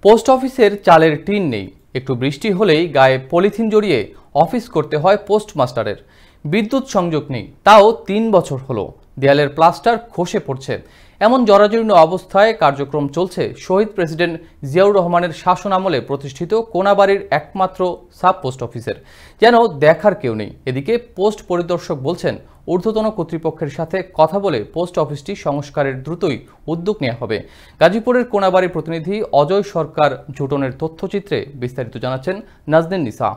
Post অফিসের চালের tin নেই, একটু বৃষ্টি হলেই গায়ে পলিথিন জড়িয়ে অফিস করতে হয় পোস্টমাস্টারের। বিদ্যুৎ সংযোগ নেই, তাও ৩ বছর হলো। দেয়ালের প্লাস্টার খসে পড়ছে। এমন জরাজীর্ণ অবস্থায় কার্যক্রম চলছে শহীদ প্রেসিডেন্ট জিয়াউর রহমানের শাসনামলে প্রতিষ্ঠিত কোনাবাড়ির একমাত্র সাব পোস্ট অফিসের। যেন দেখার কেউ নেই। এদিকে পোস্ট পরিদর্শক বলছেন, ঊর্ধ্বতন কর্তৃপক্ষের সাথে কথা বলে পোস্ট অফিসটি সংস্কারের দ্রুতই উদ্যোগ নেওয়া হবে। গাজীপুরের কোনাবাড়ির প্রতিনিধি অজয় সরকার জুটনের তথ্যচিত্রে বিস্তারিত জানাচ্ছেন নাজনীন নিসা।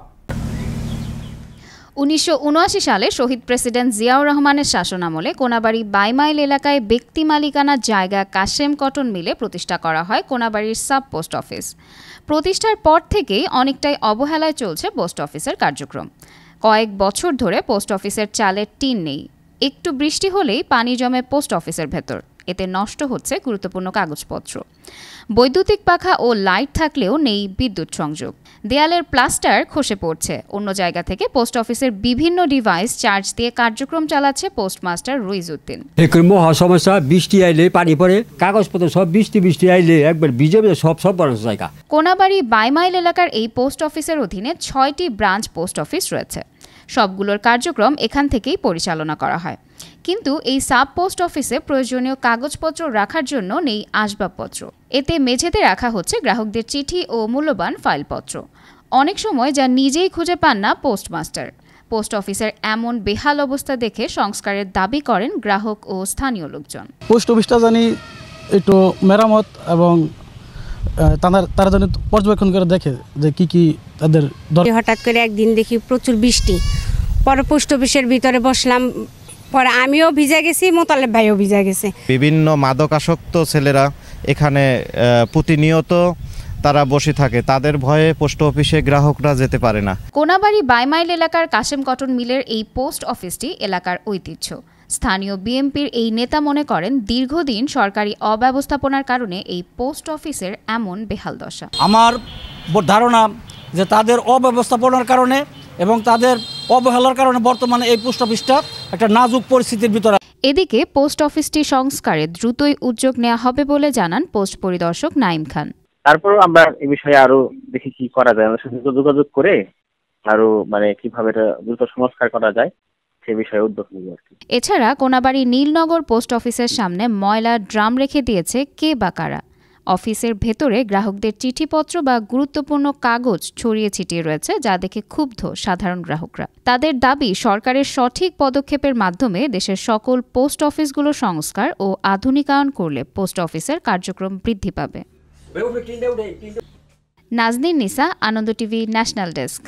১৯৭৯ সালে শহীদ প্রেসিডেন্ট জিয়াউর রহমানের শাসনামলে কোনাবাড়ি বাইমাইল এলাকায় ব্যক্তি মালিকানার জায়গা কাশেম কটন মিলে প্রতিষ্ঠা করা হয় কোনাবাড়ির সাব পোস্ট অফিস। প্রতিষ্ঠার পর থেকেই অনেকটাই অবহেলায় চলছে পোস্ট অফিসের কার্যক্রম। কয়েক বছর ধরে পোস্ট অফিসের চালের টিন নেই, একটু বৃষ্টি হলেই পানি জমে পোস্ট অফিসের ভেতর। এতে নষ্ট হচ্ছে গুরুত্বপূর্ণ কাগজপত্র। বৈদ্যুতিক পাখা ও লাইট থাকলেও নেই বিদ্যুৎ সংযোগ। দেয়ালের প্লাস্টার খসে পড়ছে। অন্য জায়গা থেকে পোস্ট অফিসের বিভিন্ন ডিভাইস চার্জ দিয়ে কার্যক্রম চালাচ্ছে পোস্টমাস্টার রুইজউদ্দিন। মহা সমস্যা, বৃষ্টি আইলে পানি পড়ে, কাগজপত্র সব বৃষ্টি আইলে একবার ভিজে সব বড় জায়গা। কোনাবাড়ি বাইমাইল এলাকার এই পোস্ট অফিসের অধীনে ৬টি ব্রাঞ্চ পোস্ট অফিস রয়েছে। সবগুলোর কার্যক্রম এখান থেকেই পরিচালনা করা হয়। কিন্তু এই সাব পোস্ট অফিসে প্রয়োজনীয় কাগজপত্র রাখার জন্য নেই আসবাবপত্র। এতে মেঝেতে রাখা হচ্ছে গ্রাহকদের চিঠি ও মূল্যবান ফাইলপত্র। অনেক সময় যা নিজেই খুঁজে পান না পোস্টমাস্টার। পোস্ট অফিসের এমন বেহাল অবস্থা দেখে সংস্কারের দাবি করেন গ্রাহক ও স্থানীয় লোকজন। পোস্ট অফিসটা জানি একটু মেরামত এবং তারা জানি পর্যবেক্ষণ করে দেখে যে কি তাদের। হঠাৎ করে একদিন দেখি প্রচুর বৃষ্টি, পরে পোস্ট অফিসের ভিতরে বসলাম, পরে আমিও ভিজে গেছি, মোতালেব ভাইও ভিজে গেছে। বিভিন্ন মাদকাসক্ত ছেলেরা এখানে প্রতিনিয়ত তারা বসে থাকে, তাদের ভয়ে পোস্ট অফিসে গ্রাহকরা যেতে পারে না। কোনাবাড়ি বাইমাইল এলাকার কাশেম কটন মিলের এই পোস্ট অফিসটি এলাকার ঐতিহ্য। স্থানীয় বিএনপির এই নেতা মনে করেন, দীর্ঘদিন সরকারি অব্যবস্থাপনার কারণে এই পোস্ট অফিসের এমন বেহাল দশা। আমার ধারণা যে তাদের অব্যবস্থাপনার কারণে এবং তাদের অবহেলার কারণে বর্তমানে এই পোস্ট অফিসটা একটা নাজুক পরিস্থিতির ভিতরে। এদিকে পোস্ট অফিসটি সংস্কারে দ্রুতই উদ্যোগ নেওয়া হবে বলে জানান পোস্ট পরিদর্শক নাইম খান। তারপর আমরা এই বিষয়ে আরো দেখি কি করা যায়, আমরা সাথে যোগাযোগ করে আরো কিভাবে এটা দ্রুত সংস্কার করা যায় সে বিষয়ে উদ্যোগ নিব আর কি। এছাড়া কোনাবাড়ি নীলনগর পোস্ট অফিসের সামনে ময়লার ড্রাম রেখে দিয়েছে কে বা কারা। অফিসের ভেতরে গ্রাহকদের চিঠিপত্র বা গুরুত্বপূর্ণ কাগজ ছড়িয়ে ছিটিয়ে রয়েছে, যা দেখে ক্ষুব্ধ সাধারণ গ্রাহকরা। তাদের দাবি, সরকারের সঠিক পদক্ষেপের মাধ্যমে দেশের সকল পোস্ট অফিসগুলো সংস্কার ও আধুনিকায়ন করলে পোস্ট অফিসের কার্যক্রম বৃদ্ধি পাবে। নাজনীন নিসা, আনন্দ টিভি, ন্যাশনাল ডেস্ক।